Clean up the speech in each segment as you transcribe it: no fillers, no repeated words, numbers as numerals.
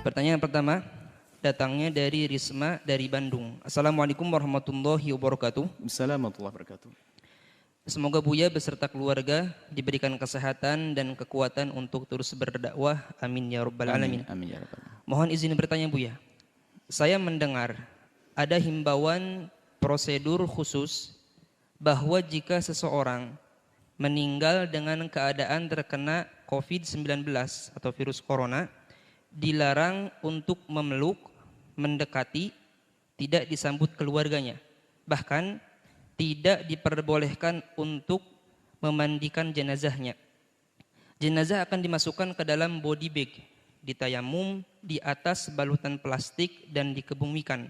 Pertanyaan pertama datangnya dari Risma dari Bandung. Assalamualaikum warahmatullahi wabarakatuh. Assalamualaikum warahmatullahi wabarakatuh. Semoga Buya beserta keluarga diberikan kesehatan dan kekuatan untuk terus berdakwah. Amin ya rabbal alamin. Amin ya rabbal alamin. Mohon izin bertanya Buya. Saya mendengar ada himbauan prosedur khusus bahwa jika seseorang meninggal dengan keadaan terkena COVID-19 atau virus corona, dilarang untuk memeluk, mendekati, tidak disambut keluarganya. Bahkan tidak diperbolehkan untuk memandikan jenazahnya. Jenazah akan dimasukkan ke dalam body bag, ditayamum di atas balutan plastik dan dikebumikan.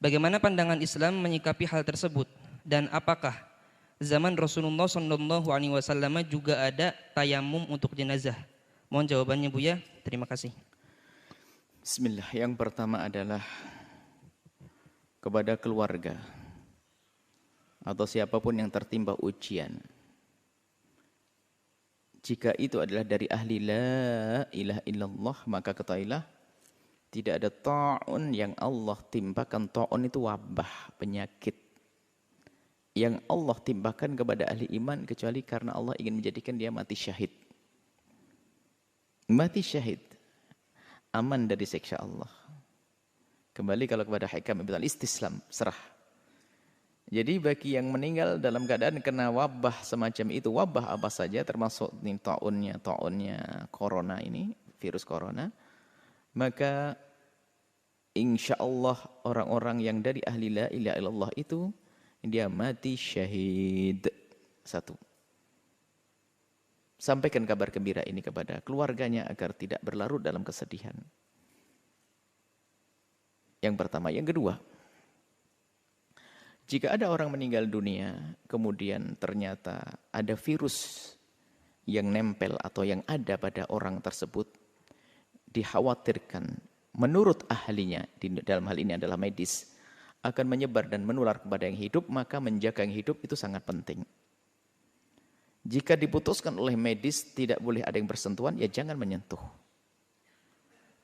Bagaimana pandangan Islam menyikapi hal tersebut? Dan apakah zaman Rasulullah SAW juga ada tayamum untuk jenazah? Mohon jawabannya Buya. Terima kasih. Bismillah. Yang pertama adalah kepada keluarga atau siapapun yang tertimpa ujian. Jika itu adalah dari ahli la ilaha illallah, maka ketahuilah tidak ada ta'un yang Allah timpakan. Ta'un itu wabah, penyakit yang Allah timpakan kepada ahli iman kecuali karena Allah ingin menjadikan dia mati syahid. Mati syahid, aman dari siksa Allah. Kembali kalau kepada hikam ibn al-istislam, serah. Jadi bagi yang meninggal dalam keadaan kena wabah semacam itu, wabah apa saja termasuk ta'unnya corona ini, virus corona, maka insya Allah orang-orang yang dari ahli la ilaha illallah itu dia mati syahid. Satu. Sampaikan kabar gembira ini kepada keluarganya agar tidak berlarut dalam kesedihan. Yang pertama. Yang kedua, jika ada orang meninggal dunia, kemudian ternyata ada virus yang nempel atau yang ada pada orang tersebut, dikhawatirkan menurut ahlinya, dalam hal ini adalah medis, akan menyebar dan menular kepada yang hidup, maka menjaga yang hidup itu sangat penting. Jika diputuskan oleh medis tidak boleh ada yang bersentuhan, ya jangan menyentuh.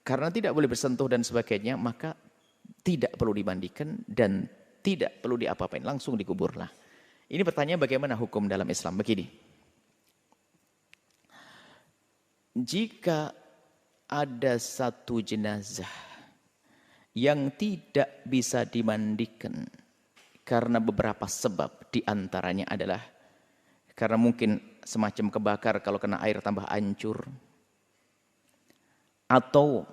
Karena tidak boleh bersentuh dan sebagainya, maka tidak perlu dimandikan dan tidak perlu diapa-apain, langsung dikuburlah. Ini pertanyaan bagaimana hukum dalam Islam? Begini. Jika ada satu jenazah yang tidak bisa dimandikan karena beberapa sebab, diantaranya adalah karena mungkin semacam kebakar kalau kena air tambah hancur, atau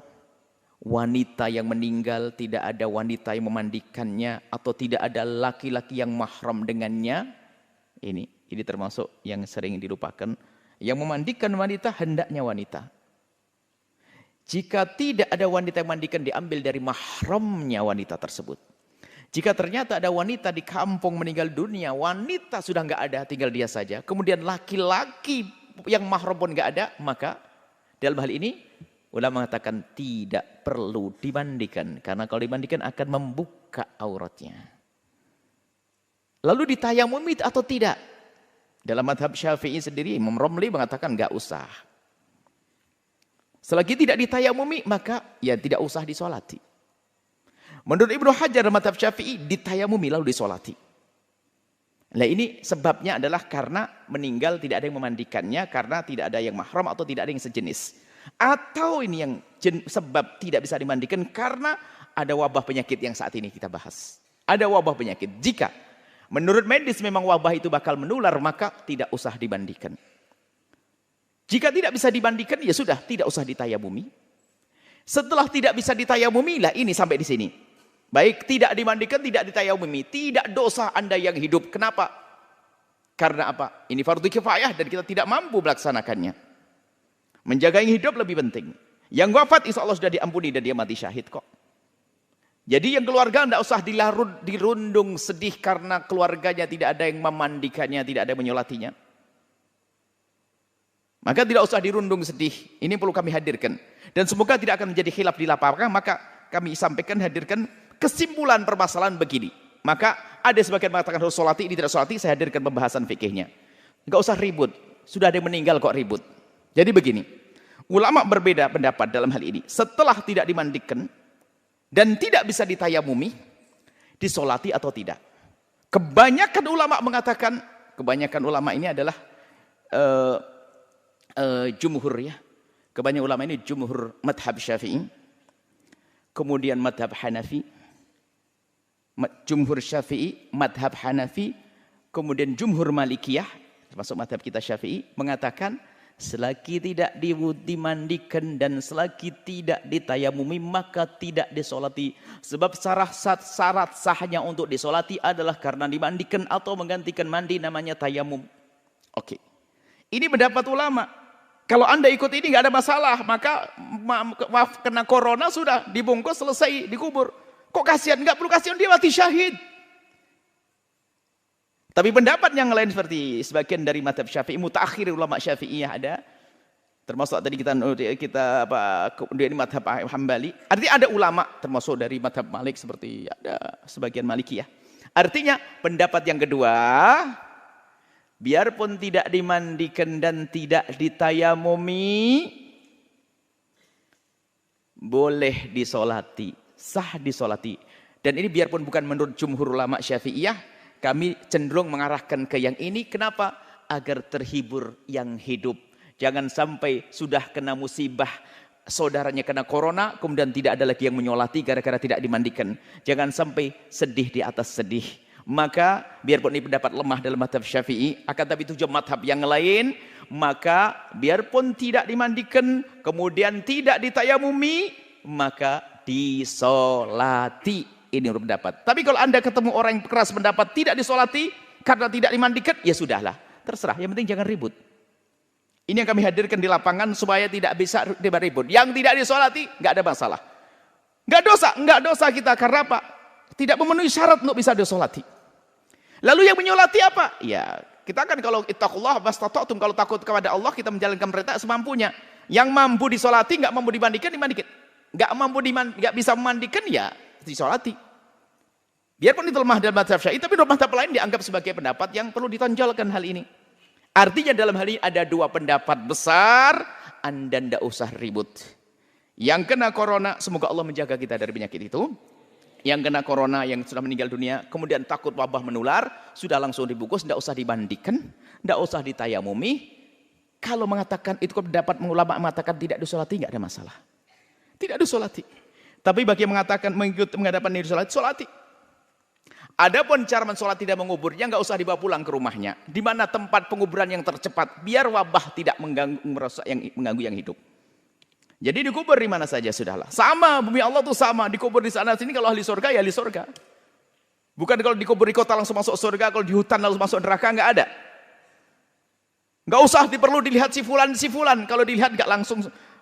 wanita yang meninggal tidak ada wanita yang memandikannya, atau tidak ada laki-laki yang mahram dengannya, ini termasuk yang sering dilupakan. Yang memandikan wanita hendaknya wanita. Jika tidak ada wanita yang memandikan, diambil dari mahramnya wanita tersebut. Jika ternyata ada wanita di kampung meninggal dunia, wanita sudah nggak ada, tinggal dia saja. Kemudian laki-laki yang mahram pun nggak ada, maka dalam hal ini ulama mengatakan tidak perlu dimandikan. Karena kalau dimandikan akan membuka auratnya. Lalu ditayamumi atau tidak? Dalam madhab Syafi'i sendiri, Imam Romli mengatakan nggak usah. Selagi tidak ditayamumi, maka ya tidak usah disolati. Menurut Ibnu Hajar dalam madhab Syafi'i, ditayamumi lalu disolati. Nah ini sebabnya adalah karena meninggal tidak ada yang memandikannya, karena tidak ada yang mahram atau tidak ada yang sejenis. Atau ini yang sebab tidak bisa dimandikan karena ada wabah penyakit yang saat ini kita bahas. Ada wabah penyakit. Jika menurut medis memang wabah itu bakal menular, maka tidak usah dimandikan. Jika tidak bisa dimandikan, ya sudah, tidak usah ditayamumi. Setelah tidak bisa ditayamumi, lah ini sampai di sini. Baik, tidak dimandikan, tidak ditayamumi. Tidak dosa Anda yang hidup. Kenapa? Karena apa? Ini fardu kifayah dan kita tidak mampu melaksanakannya. Menjaga yang hidup lebih penting. Yang wafat insya Allah sudah diampuni dan dia mati syahid kok. Jadi yang keluarga tidak usah dirundung sedih karena keluarganya tidak ada yang memandikannya, tidak ada yang menyolatinya. Maka tidak usah dirundung sedih. Ini perlu kami hadirkan. Dan semoga tidak akan menjadi khilaf di lapangan. Maka kami sampaikan, hadirkan kesimpulan permasalahan begini. Maka ada sebagian mengatakan harus solati, ini tidak solati. Saya hadirkan pembahasan fikihnya. Enggak usah ribut. Sudah ada yang meninggal kok ribut. Jadi begini. Ulama berbeda pendapat dalam hal ini. Setelah tidak dimandikan dan tidak bisa ditayamumi, disolati atau tidak. Kebanyakan ulama mengatakan, kebanyakan ulama ini adalah jumhur ya. Kebanyakan ulama ini jumhur madhab Syafi'i, kemudian madhab Hanafi, jumhur Syafi'i, madhab Hanafi, kemudian jumhur Malikiyah, termasuk madhab kita Syafi'i, mengatakan selagi tidak dimandikan dan selagi tidak ditayamumi maka tidak disolati. Sebab syarat sahnya untuk disolati adalah karena dimandikan atau menggantikan mandi, namanya tayamum. Oke. Ini pendapat ulama. Kalau Anda ikut ini nggak ada masalah, maka maaf kena corona sudah dibungkus selesai dikubur. Kok kasihan? Nggak perlu kasihan, dia mati syahid. Tapi pendapat yang lain seperti sebagian dari mazhab Syafi'i, mutaakhir ulama Syafi'iyah ada, termasuk tadi kita kemudian mazhab Hambali. Artinya ada ulama termasuk dari mazhab Malik seperti ada sebagian Malikiyah. Artinya pendapat yang kedua, biarpun tidak dimandikan dan tidak ditayamumi, boleh disolati, sah disolati. Dan ini biarpun bukan menurut jumhur ulama Syafi'iyah, kami cenderung mengarahkan ke yang ini. Kenapa? Agar terhibur yang hidup. Jangan sampai sudah kena musibah, saudaranya kena corona, kemudian tidak ada lagi yang menyolati gara-gara tidak dimandikan. Jangan sampai sedih di atas sedih. Maka biarpun ini pendapat lemah dalam mazhab Syafi'i, akan tapi tujuh mazhab yang lain, maka biarpun tidak dimandikan, kemudian tidak ditayamumi, maka disolati. Ini menurut pendapat. Tapi kalau Anda ketemu orang yang keras pendapat tidak disolati karena tidak dimandikan, ya sudahlah, terserah. Yang penting jangan ribut. Ini yang kami hadirkan di lapangan supaya tidak bisa ribut. Yang tidak disolati nggak ada masalah. Nggak dosa kita karena apa? Tidak memenuhi syarat untuk bisa disolati. Lalu yang menyolati apa? Ya, kita kan kalau ittaqullah mastata'tum, kalau takut kepada Allah kita menjalankan perintah semampunya. Yang mampu disolati, nggak mampu dimandikan, dimandikan. Nggak bisa memandikan, ya disolati. Biarpun itu lemah dalam mazhab Syafi'i, tapi dalam mazhab lain dianggap sebagai pendapat yang perlu ditonjolkan hal ini. Artinya dalam hal ini ada dua pendapat besar, Anda tidak usah ribut. Yang kena corona, semoga Allah menjaga kita dari penyakit itu. Yang kena corona, yang sudah meninggal dunia, kemudian takut wabah menular, sudah langsung dibungkus, tidak usah dimandikan, tidak usah ditayamumi. Kalau mengatakan itu pendapat ulama mengatakan tidak disolati, nggak ada masalah. Tidak disolati. Tapi bagi yang mengatakan mengadakan diri solati. Adapun cara mensolati dan menguburnya nggak usah dibawa pulang ke rumahnya. Di mana tempat penguburan yang tercepat, biar wabah tidak mengganggu yang hidup. Jadi dikubur di mana saja sudahlah. Sama, bumi Allah tuh sama, dikubur di sana sini. Kalau ahli surga ya ahli surga. Bukan kalau dikubur di kota langsung masuk surga, kalau di hutan langsung masuk neraka, nggak ada. Nggak usah perlu dilihat si fulan. Kalau dilihat nggak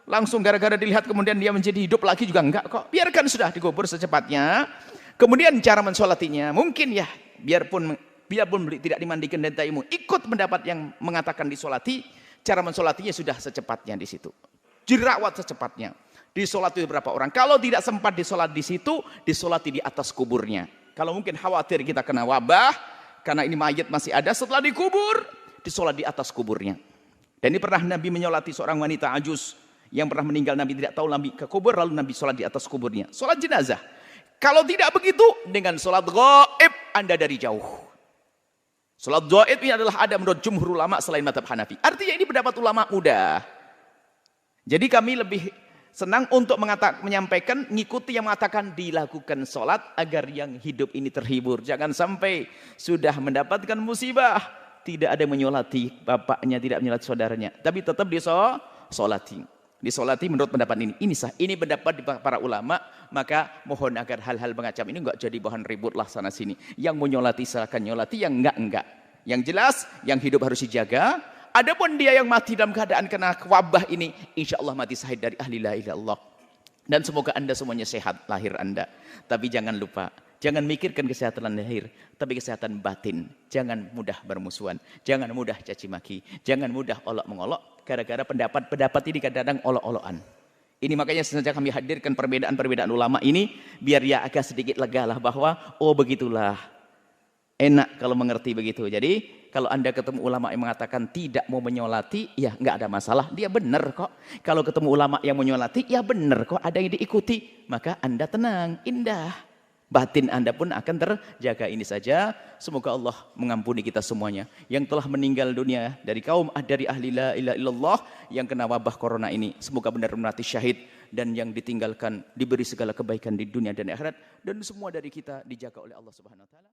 langsung gara-gara dilihat kemudian dia menjadi hidup lagi juga enggak kok. Biarkan sudah dikubur secepatnya. Kemudian cara mensolatinya mungkin ya biarpun tidak dimandikan dan tayamum, ikut pendapat yang mengatakan disolati, cara mensolatinya sudah secepatnya di situ. Dirawat secepatnya. Disolati berapa orang? Kalau tidak sempat disolat di situ, disolati di atas kuburnya. Kalau mungkin khawatir kita kena wabah karena ini mayat masih ada, setelah dikubur disolat di atas kuburnya. Dan ini pernah Nabi menyolati seorang wanita ajus yang pernah meninggal, Nabi tidak tahu, Nabi ke kubur, lalu Nabi sholat di atas kuburnya. Sholat jenazah. Kalau tidak begitu, dengan sholat gaib, Anda dari jauh. Sholat gaib ini adalah ada menurut jumhur ulama selain mazhab Hanafi. Artinya ini pendapat ulama mudah. Jadi kami lebih senang untuk menyampaikan, ngikuti yang mengatakan dilakukan sholat agar yang hidup ini terhibur. Jangan sampai sudah mendapatkan musibah, tidak ada menyolati bapaknya, tidak menyolati saudaranya. Tapi tetap disolati. Disolati menurut pendapat ini. Ini sah. Ini pendapat di para ulama. Maka mohon agar hal-hal macam ini enggak jadi bahan ribut lah sana sini. Yang menyolati silakan nyolati, yang enggak. Yang jelas, yang hidup harus dijaga. Adapun dia yang mati dalam keadaan kena wabah ini, insya Allah mati syahid dari ahli la ilaha illallah. Dan semoga Anda semuanya sehat lahir Anda. Tapi jangan lupa, jangan mikirkan kesehatan lahir, tapi kesehatan batin. Jangan mudah bermusuhan, jangan mudah caci maki, jangan mudah olok mengolok. Gara-gara pendapat ini kadang-kadang olok-olokan. Ini makanya sengaja kami hadirkan perbedaan-perbedaan ulama ini, biar ya agak sedikit lega lah bahwa, oh begitulah Enak kalau mengerti begitu. Jadi kalau Anda ketemu ulama yang mengatakan tidak mau menyolati, ya nggak ada masalah. Dia benar kok. Kalau ketemu ulama yang menyolati, ya benar kok. Ada yang diikuti. Maka Anda tenang, indah. Batin Anda pun akan terjaga. Ini saja. Semoga Allah mengampuni kita semuanya. Yang telah meninggal dunia dari kaum dari ahli la ilaha illallah yang kena wabah corona ini. Semoga benar-benar mati syahid. Dan yang ditinggalkan diberi segala kebaikan di dunia dan akhirat. Dan semua dari kita dijaga oleh Allah Subhanahu wa taala.